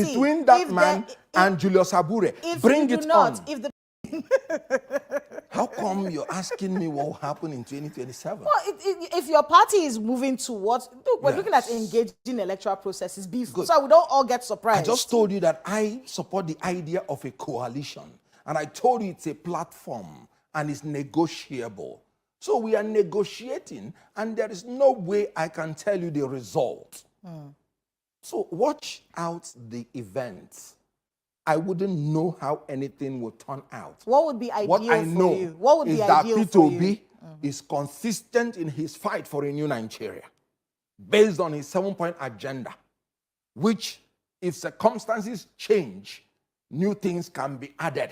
between that man and Julius Abure. Bring it on. How come you're asking me what will happen in 2027? Well, if your party is moving towards, look, we're looking at engaging electoral processes before, so we don't all get surprised. I just told you that I support the idea of a coalition, and I told you it's a platform and it's negotiable. So we are negotiating, and there is no way I can tell you the result. So watch out the events. I wouldn't know how anything will turn out. What would be ideal for you? What I know is that Peter Obi is consistent in his fight for a new Nigeria, based on his 7-point agenda, which, if circumstances change, new things can be added.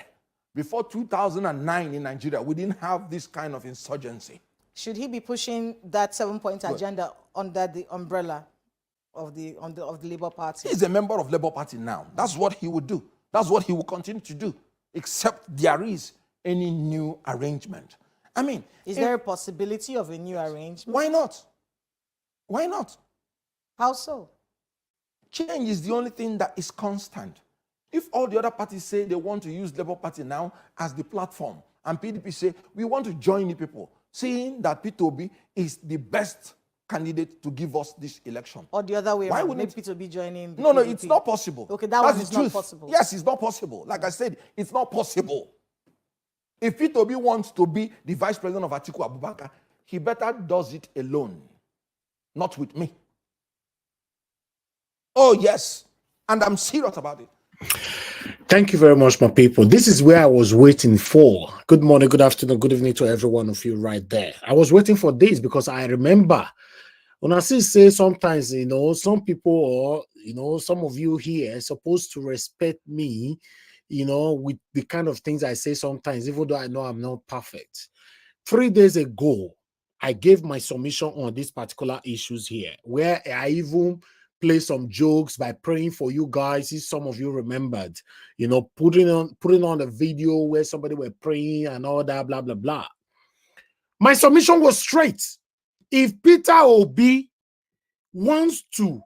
Before 2009 in Nigeria, we didn't have this kind of insurgency. Should he be pushing that 7-point agenda under the umbrella of the Labour Party? He's a member of Labour Party now. That's what he would do. That's what he will continue to do, except there is any new arrangement. I mean, is there a possibility of a new arrangement? Why not? Why not? How so? Change is the only thing that is constant. If all the other parties say they want to use Labour Party now as the platform, and PDP say we want to join the people, seeing that Peter Obi is the best candidate to give us this election. Or the other way around, maybe Peter Obi joining the PDP. It's not possible. Okay, that's one is not possible. Yes, it's not possible. Like I said, it's not possible. If Peter Obi wants to be the vice president of Atiku Abubakar, he better does it alone, not with me. Oh, yes. And I'm serious about it. Thank you very much, my people. This is where I was waiting for. Good morning, good afternoon, good evening to every one of you right there. I was waiting for this because I remember when I say sometimes, some people or, some of you here are supposed to respect me, with the kind of things I say sometimes, even though I know I'm not perfect. 3 days ago, I gave my submission on these particular issues here, where I even play some jokes by praying for you guys. If some of you remembered, putting on a video where somebody were praying and all that, blah, blah, blah. My submission was straight. If Peter Obi wants to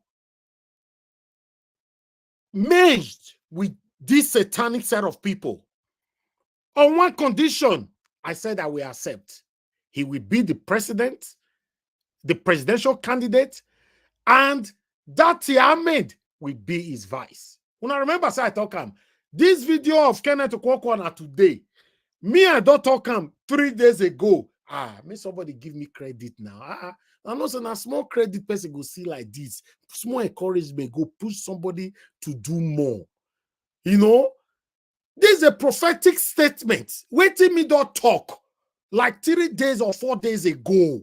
merge with this satanic set of people, on one condition, I said I will accept. He will be the president, the presidential candidate, and that Ahmed will be his vice. When I remember, I talk him. This video of Kenneth Okonkwo today, me I don't talk him 3 days ago. May somebody give me credit now. I know a small credit person go see like this. Small encouragement go push somebody to do more. This is a prophetic statement. Waiting me don't talk like 3 days or 4 days ago.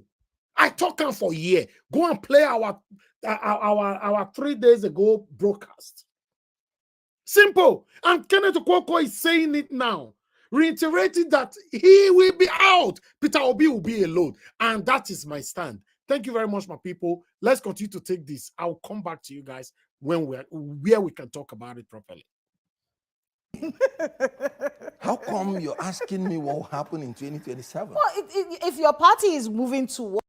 I talk him for a year. Go and play our 3 days ago broadcast. Simple. And Kenneth Okonkwo is saying it now, reiterating that he will be out. Peter Obi will be alone. And that is my stand. Thank you very much, my people. Let's continue to take this. I'll come back to you guys where we can talk about it properly. How come you're asking me what will happen in 2027? Well, if your party is moving towards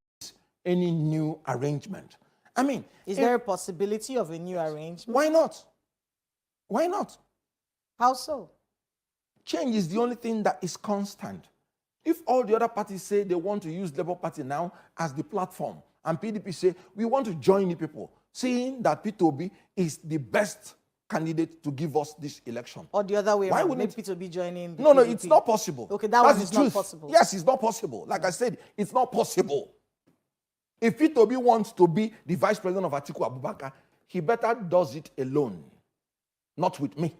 any new arrangement, I mean, is there a possibility of a new arrangement? Why not? Why not? How so? Change is the only thing that is constant. If all the other parties say they want to use Labour Party now as the platform, and PDP say we want to join the people, seeing that Peter Obi is the best candidate to give us this election. Or the other way around, maybe Peter Obi joining the No, PDP. it's not possible. Okay, that's is not possible. Yes, it's not possible. Like I said, it's not possible. If Peter Obi wants to be the vice president of Atiku Abubakar, he better does it alone, not with me.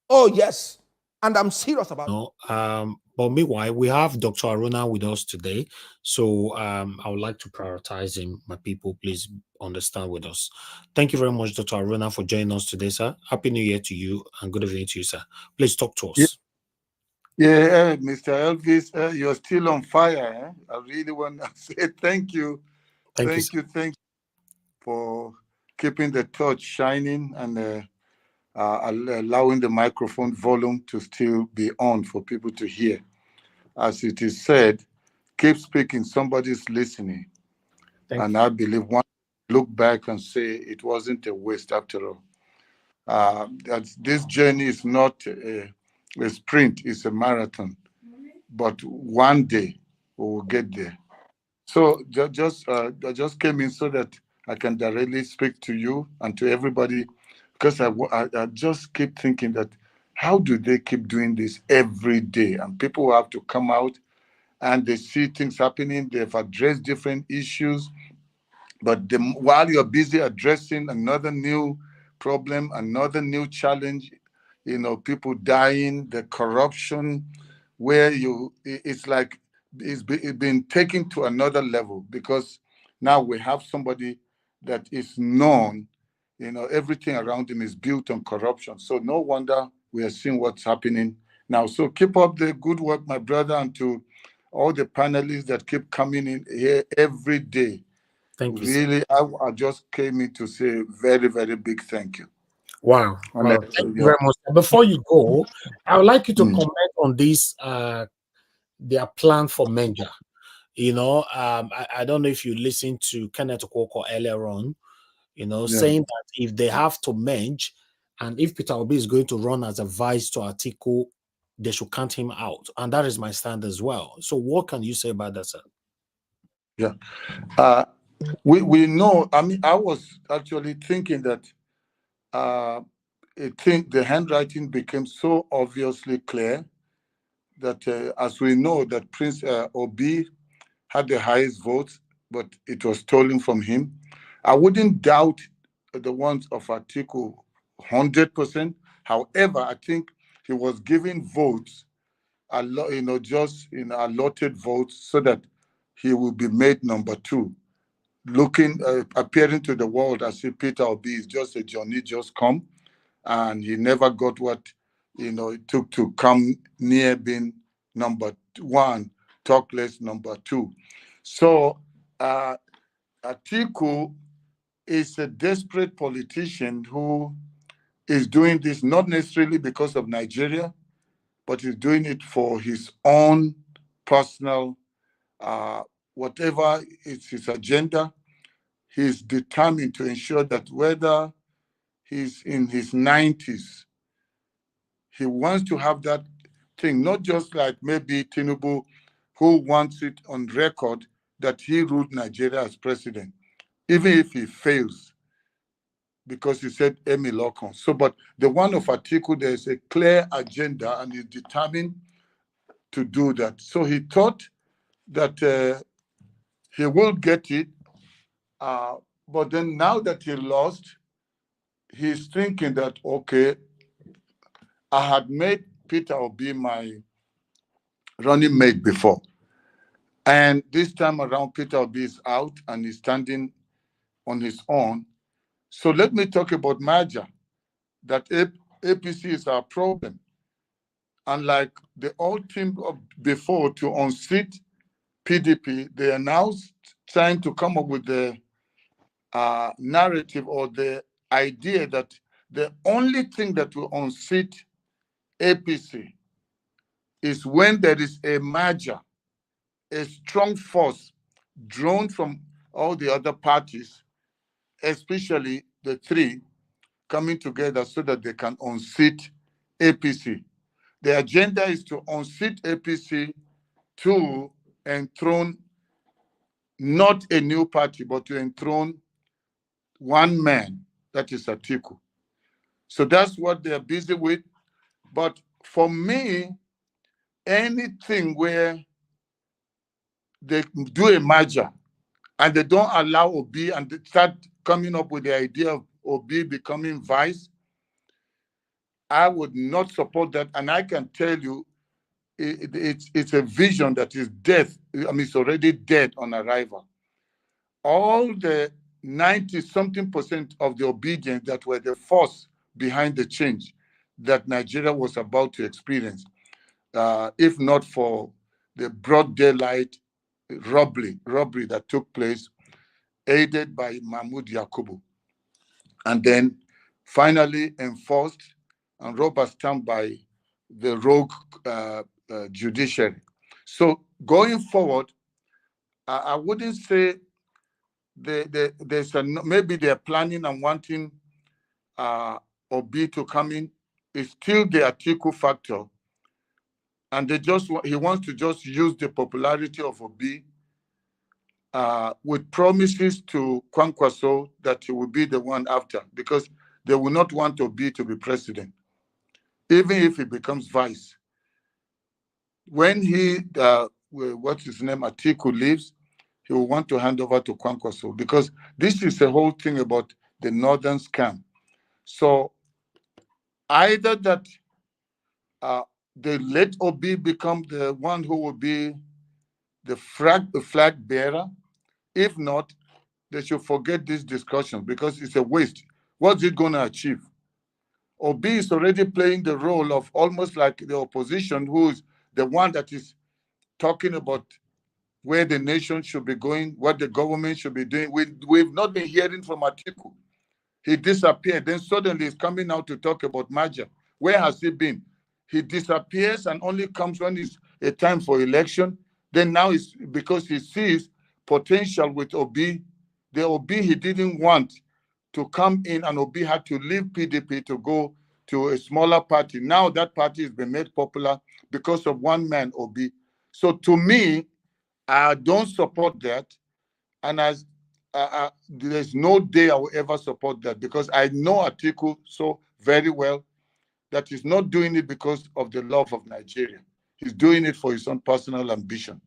Oh, yes. And I'm serious about it. But meanwhile, we have Dr. Aruna with us today. So I would like to prioritize him. My people, please understand with us. Thank you very much, Dr. Aruna, for joining us today, sir. Happy New Year to you and good evening to you, sir. Please talk to us. Yeah, Mr. Elvis, you're still on fire. I really want to say thank you. Thank you for keeping the torch shining and allowing the microphone volume to still be on for people to hear. As it is said, keep speaking, somebody's listening. And I believe look back and say it wasn't a waste after all. That this journey is not a sprint, it's a marathon. But one day we will get there. So I just came in so that I can directly speak to you and to everybody, because I just keep thinking that how do they keep doing this every day? And people have to come out and they see things happening. They've addressed different issues. But while you're busy addressing another new problem, another new challenge, people dying, the corruption, where it's like it's been taken to another level, because now we have somebody that is known, everything around him is built on corruption. So no wonder we are seeing what's happening now. So keep up the good work, my brother, and to all the panelists that keep coming in here every day. Thank you. Really, I just came in to say very, very big thank you. Wow. Well, thank you very much. Before you go, I would like you to comment on this, their plan for Menja. I don't know if you listened to Kenneth Okonkwo earlier on, saying that if they have to merge, and if Peter Obi is going to run as a vice to Atiku, they should count him out. And that is my stand as well. So what can you say about that, sir? Yeah. We know, I was actually thinking that I think the handwriting became so obviously clear that as we know that Prince Obi had the highest votes, but it was stolen from him. I wouldn't doubt the ones of Atiku 100%. However, I think he was giving votes, just allotted votes so that he will be made number 2. Appearing to the world as if Peter Obi is just a Johnny just come, and he never got what it took to come near being number 1, talk less number 2. So Atiku is a desperate politician who is doing this not necessarily because of Nigeria, but he's doing it for his own personal, whatever is his agenda. He's determined to ensure that whether he's in his 90s, he wants to have that thing, not just like maybe Tinubu, who wants it on record that he ruled Nigeria as president, even if he fails, because he said Emi Lokon. So, but the one of Atiku, there's a clear agenda and he's determined to do that. So he thought that he will get it, but then now that he lost, he's thinking that, okay, I had made Peter Obi my running mate before. And this time around, Peter Obi is out and he's standing on his own. So let me talk about merger, that APC is our problem. Unlike the old team before to unseat PDP, they are now trying to come up with the narrative or the idea that the only thing that will unseat APC is when there is a merger, a strong force drawn from all the other parties, especially the 3, coming together so that they can unseat APC. The agenda is to unseat APC to enthrone not a new party, but to enthrone one man, that is Atiku. So that's what they're busy with. But for me, anything where they do a merger and they don't allow Obi and they start coming up with the idea of Obi becoming vice, I would not support that. And I can tell you, it's a vision that is dead. It's already dead on arrival. All the 90-something% of the obedience that were the force behind the change that Nigeria was about to experience, if not for the broad daylight robbery that took place, aided by Mahmoud Yakubu, and then finally enforced and rubber stamped by the rogue judiciary. So going forward, I wouldn't say maybe they're planning and wanting Obi to come in. It's still the Atiku factor, and he wants to just use the popularity of Obi with promises to Kwankwaso that he will be the one after, because they will not want Obi to be president, even if he becomes vice. When what's his name, Atiku leaves, he will want to hand over to Kwankwaso, because this is the whole thing about the northern scam. So either that they let Obi become the one who will be the flag bearer. If not, they should forget this discussion, because it's a waste. What's it going to achieve? Obi is already playing the role of almost like the opposition, who's the one that is talking about where the nation should be going, what the government should be doing. We've not been hearing from Atiku. He disappeared. Then suddenly he's coming out to talk about Maja. Where has he been? He disappears and only comes when it's a time for election. Then now it's because he sees potential with Obi. The Obi he didn't want to come in, and Obi had to leave PDP to go to a smaller party. Now that party has been made popular because of one man, Obi. So to me, I don't support that. And as there's no day I will ever support that, because I know Atiku so very well that he's not doing it because of the love of Nigeria. He's doing it for his own personal ambition.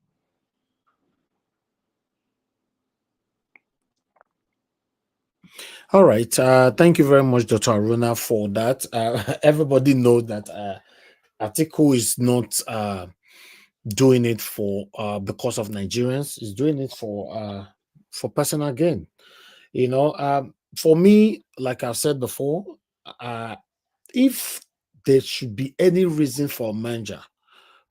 All right. Thank you very much, Dr. Aruna, for that. Everybody knows that Atiku is not doing it for because of Nigerians. He's doing it for personal gain. You know, for me, like I've said before, if there should be any reason for a merger,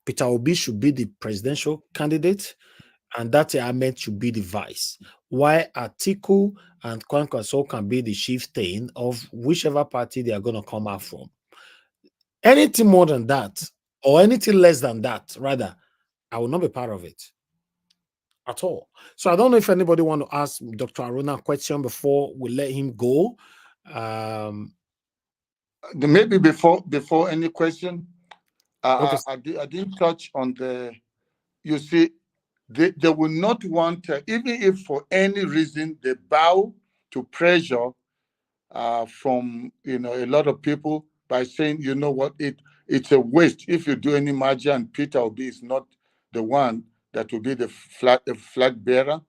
Peter Obi should be the presidential candidate, and that Ahmed should be the vice. Why Atiku and Kwankwaso can be the chieftain of whichever party they are going to come out from. Anything more than that, or anything less than that, rather, I will not be part of it at all. So I don't know if anybody want to ask Dr. Aruna a question before we let him go. Maybe before any question, Okay. I didn't touch on the. You see, they will not want, even if for any reason they bow to pressure from a lot of people by saying, you know what, it's a waste if you do any merger and Peter Obi is not the one that will be the flag bearer.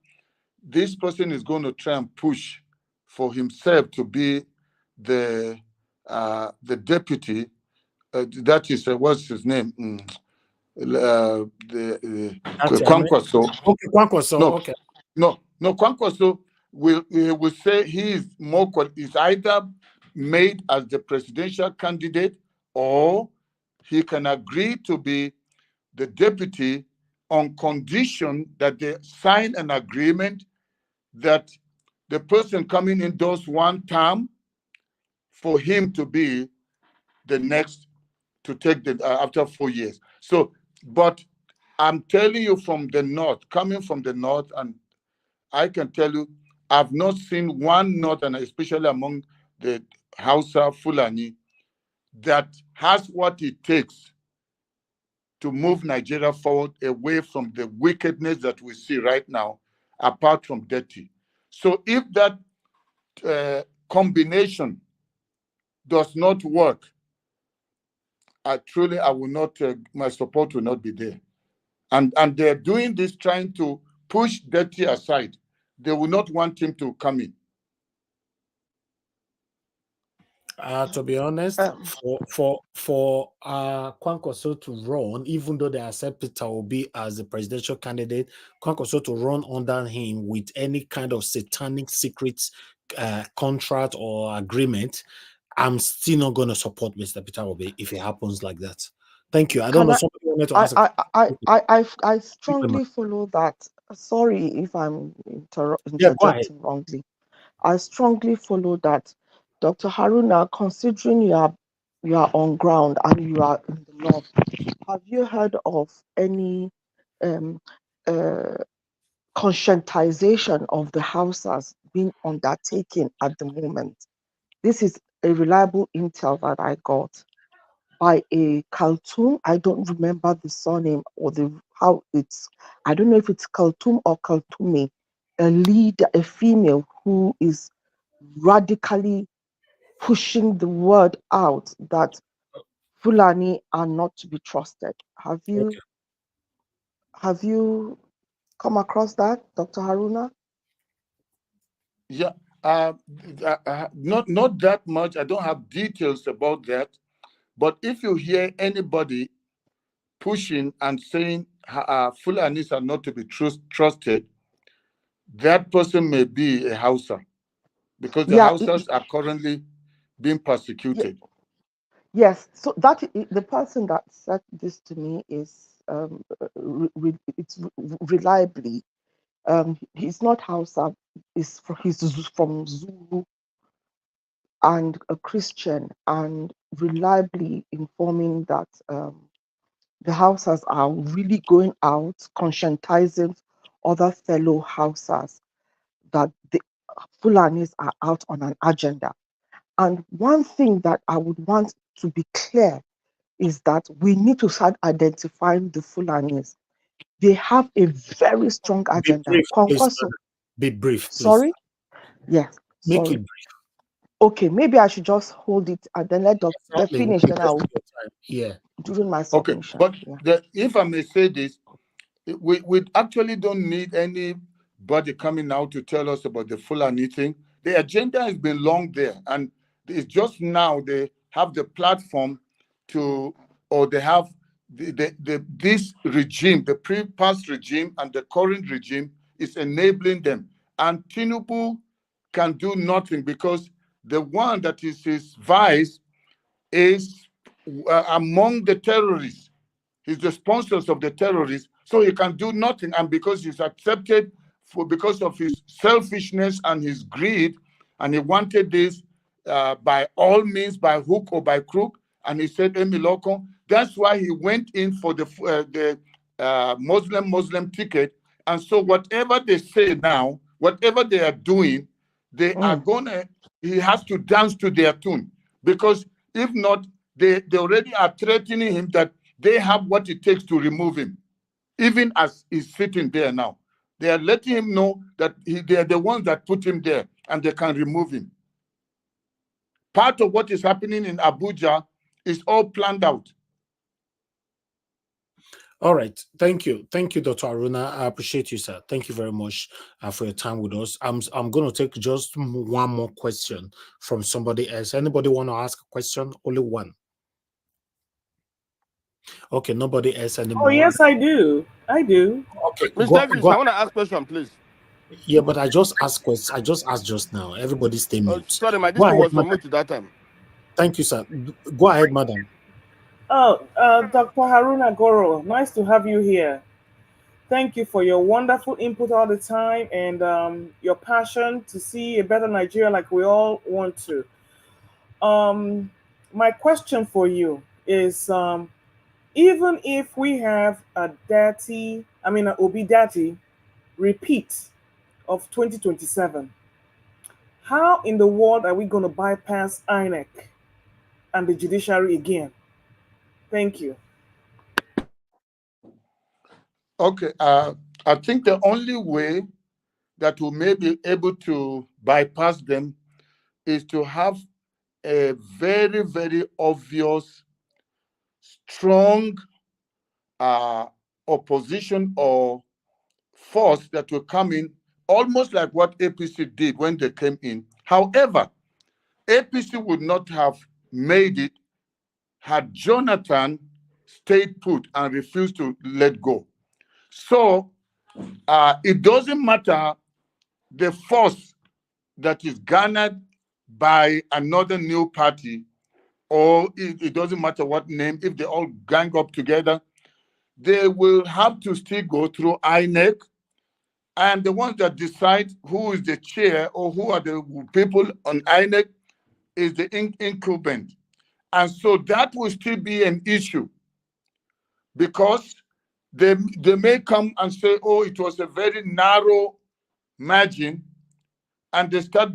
This person is going to try and push for himself to be the deputy. That is what's his name? Kwankwaso. Okay, Kwankwaso. No, okay. No, Kwankwaso will say he is is either made as the presidential candidate, or he can agree to be the deputy on condition that they sign an agreement that the person coming in does one term for him to be the next to take the after 4 years. So, but I'm telling you from the north, coming from the north, and I can tell you, I've not seen one northern, especially among the Hausa Fulani, that has what it takes to move Nigeria forward away from the wickedness that we see right now, apart from dirty. So if that combination does not work, I will not, my support will not be there. And they're doing this, trying to push dirty aside. They will not want him to come in. To be honest, for Kwankwaso to run, even though they accept Peter Obi as the presidential candidate, Kwankwaso to run under him with any kind of satanic secrets contract or agreement, I'm still not going to support Mr. Peter Obi if it happens like that. Thank you. I don't know. Somebody wanted to ask. I strongly follow that. Sorry if I'm interjecting wrongly. I strongly follow that. Dr. Haruna, considering you are on ground and you are in the north, have you heard of any conscientization of the Hausas being undertaken at the moment. This is a reliable intel that I got by a Khartoum. I don't remember the surname or I don't know if it's Khartoum or Khartoumi, a leader, a female who is radically pushing the word out that Fulani are not to be trusted. Have you come across that, Dr. Haruna? Yeah, not that much. I don't have details about that. But if you hear anybody pushing and saying Fulanis are not to be trusted, that person may be a Hausa, because the Hausas are currently being persecuted. Yes, so the person that said this to me is it's reliably. He's not Hausa. He's from Zulu and a Christian, and reliably informing that the Hausas are really going out, conscientizing other fellow Hausas that the Fulanis are out on an agenda. And one thing that I would want to be clear is that we need to start identifying the Fulanis. They have a very strong agenda. Be brief, please. Be brief, please. Sorry? Yes. Make Sorry. it brief. Okay, maybe I should just hold it and then let Dr. finish. Then I'll during my submission. Okay, but if I may say this, we actually don't need anybody coming out to tell us about the Fulani thing. The agenda has been long there, and it's just now they have the platform or they have this regime, the past regime and the current regime is enabling them. And Tinubu can do nothing because the one that is his vice is among the terrorists. He's the sponsors of the terrorists, so he can do nothing. And because he's accepted because of his selfishness and his greed, and he wanted this by all means, by hook or by crook, and he said, Emiloko, that's why he went in for the Muslim ticket. And so whatever they say now, whatever they are doing, they are he has to dance to their tune. Because if not, they already are threatening him that they have what it takes to remove him, even as he's sitting there now. They are letting him know that they are the ones that put him there and they can remove him. Part of what is happening in Abuja is all planned out. All right. Thank you. Thank you, Dr. Aruna. I appreciate you, sir. Thank you very much for your time with us. I'm going to take just one more question from somebody else. Anybody want to ask a question? Only one. Okay, nobody else anymore. Oh, yes, I do. I do. Okay. Mr. Davis, I want to ask a question, please. Yeah, but I just asked questions. I just asked just now. Everybody stay mute. Sorry, my distance was on mute that time. Thank you, sir. Go ahead, madam. Oh, Dr. Haruna GOROH, nice to have you here. Thank you for your wonderful input all the time and your passion to see a better Nigeria like we all want to. My question for you is, even if we have an Obi repeat of 2027, how in the world are we going to bypass INEC and the judiciary again? Thank you. Okay, I think the only way that we may be able to bypass them is to have a very, very obvious, strong opposition or force that will come in, almost like what APC did when they came in. However, APC would not have made it had Jonathan stayed put and refused to let go. So it doesn't matter the force that is garnered by another new party, or it doesn't matter what name, if they all gang up together, they will have to still go through INEC, and the ones that decide who is the chair or who are the people on INEC is the incumbent. And so that will still be an issue because they may come and say, oh, it was a very narrow margin, and they start,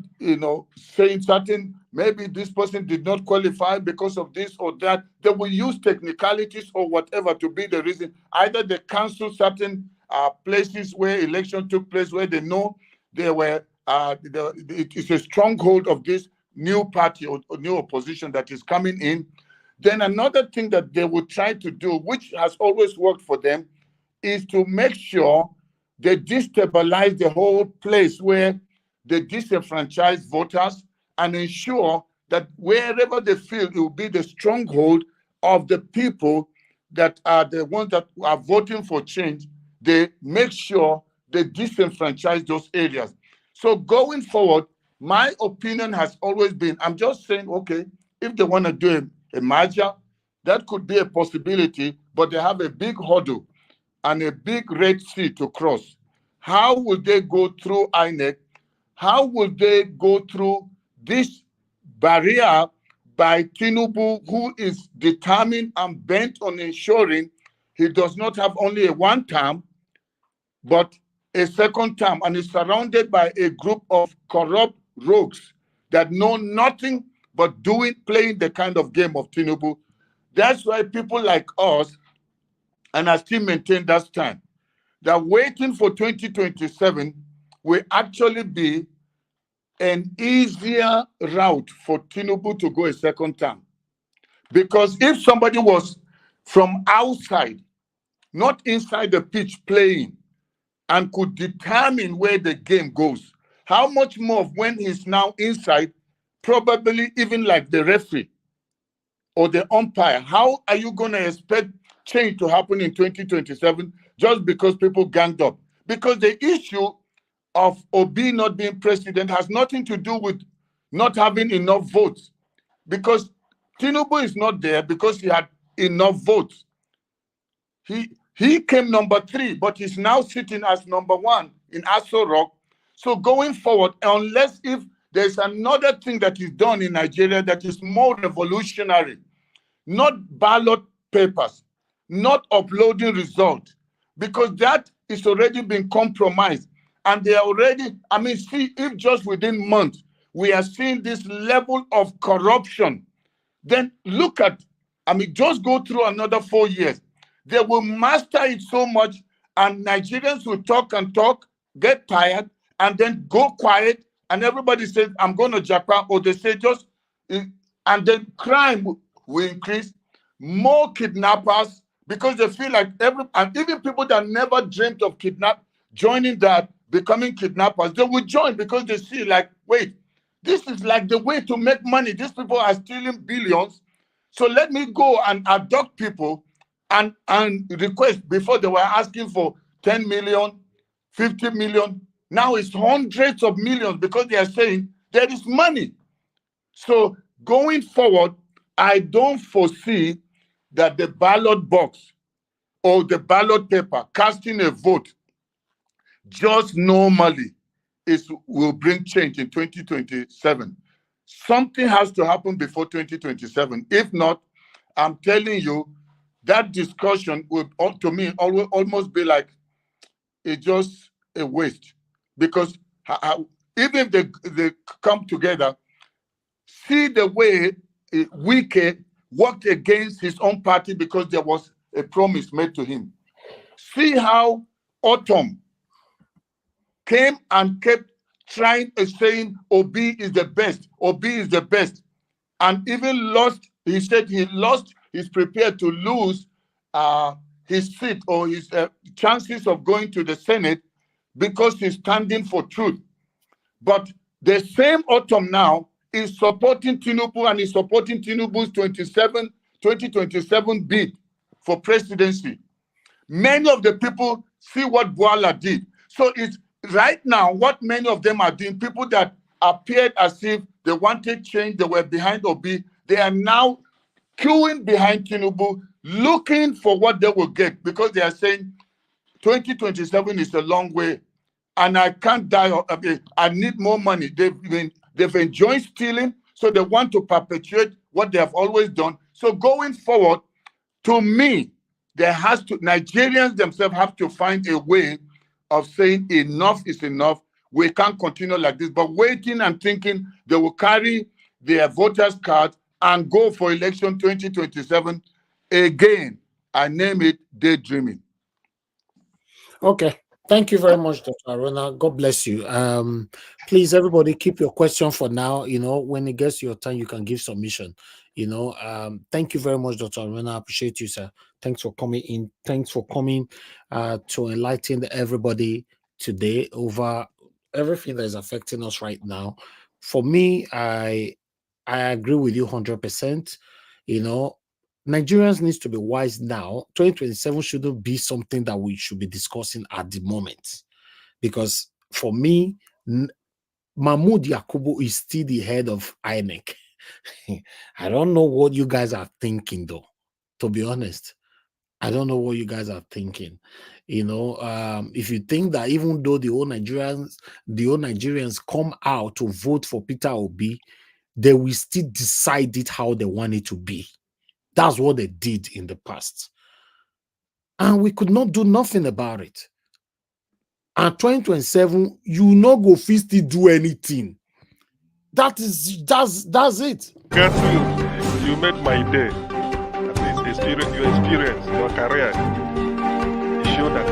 saying certain, maybe this person did not qualify because of this or that. They will use technicalities or whatever to be the reason. Either they cancel certain places where election took place, where they know they were, it is a stronghold of this new party or new opposition that is coming in. Then another thing that they will try to do, which has always worked for them, is to make sure they destabilize the whole place where they disenfranchise voters and ensure that wherever they feel it will be the stronghold of the people that are the ones that are voting for change, they make sure they disenfranchise those areas. So going forward, my opinion has always been, I'm just saying, okay, if they want to do a merger, that could be a possibility, but they have a big hurdle and a big Red Sea to cross. How will they go through INEC? How will they go through this barrier by Tinubu, who is determined and bent on ensuring he does not have only a one term, but a second term, and is surrounded by a group of corrupt rogues that know nothing but playing the kind of game of Tinubu. That's why people like us, and I still maintain that stand, that waiting for 2027 will actually be an easier route for Tinubu to go a second term. Because if somebody was from outside, not inside the pitch playing, and could determine where the game goes, how much more of when he's now inside, probably even like the referee or the umpire, how are you going to expect change to happen in 2027 just because people ganged up? Because the issue of Obi not being president has nothing to do with not having enough votes, because Tinubu is not there because he had enough votes. He came number 3, but he's now sitting as number 1 in Aso Rock. So going forward, unless if there's another thing that is done in Nigeria that is more revolutionary, not ballot papers, not uploading results, because that is already been compromised. And they are already, see, if just within months, we are seeing this level of corruption, then look at, just go through another 4 years. They will master it so much, and Nigerians will talk and talk, get tired, and then go quiet, and everybody says, I'm going to Japan, or they say just, and then crime will increase, more kidnappers, because they feel like and even people that never dreamt of joining that, becoming kidnappers, they will join because they see like, wait, this is like the way to make money. These people are stealing billions. So let me go and abduct people and request. Before they were asking for 10 million, 50 million. Now it's hundreds of millions because they are saying there is money. So going forward, I don't foresee that the ballot box or the ballot paper casting a vote just normally will bring change in 2027. Something has to happen before 2027. If not, I'm telling you, that discussion would, to me, almost be like it's just a waste. Because even if they come together, see the way Wike worked against his own party because there was a promise made to him. See how Autumn came and kept trying and saying Obi is the best, Obi is the best, and even lost. He said he's prepared to lose his seat or his chances of going to the Senate because he's standing for truth. But the same Autumn now is supporting Tinubu and is supporting Tinubu's 2027 bid for presidency. Many of the people see what Boala did. So it's right now what many of them are doing, people that appeared as if they wanted change, they were behind Obi, they are now queuing behind Tinubu, looking for what they will get, because they are saying 2027 is a long way and I can't die. I need more money. They've enjoyed stealing, so they want to perpetuate what they have always done. So going forward, to me, Nigerians themselves have to find a way of saying enough is enough. We can't continue like this. But waiting and thinking they will carry their voters' card and go for election 2027 again. I name it daydreaming. Okay. Thank you very much, Dr. Aruna. God bless you. Please, everybody, keep your question for now. You know, when it gets your turn, you can give submission. You know, thank you very much, Dr. Aruna. I appreciate you, sir. Thanks for coming in. Thanks for coming to enlighten everybody today over everything that is affecting us right now. For me, I agree with you 100%. You know, Nigerians needs to be wise now. 2027 shouldn't be something that we should be discussing at the moment. Because for me, Mahmoud Yakubu is still the head of INEC. I don't know what you guys are thinking, though, to be honest. I don't know what you guys are thinking. You know, if you think that even though the old Nigerians come out to vote for Peter Obi, they will still decide it how they want it to be. That's what they did in the past. And we could not do nothing about it. And 2027, you no go fit still do anything. That's it. You made my day. At least your experience, your career. You showed that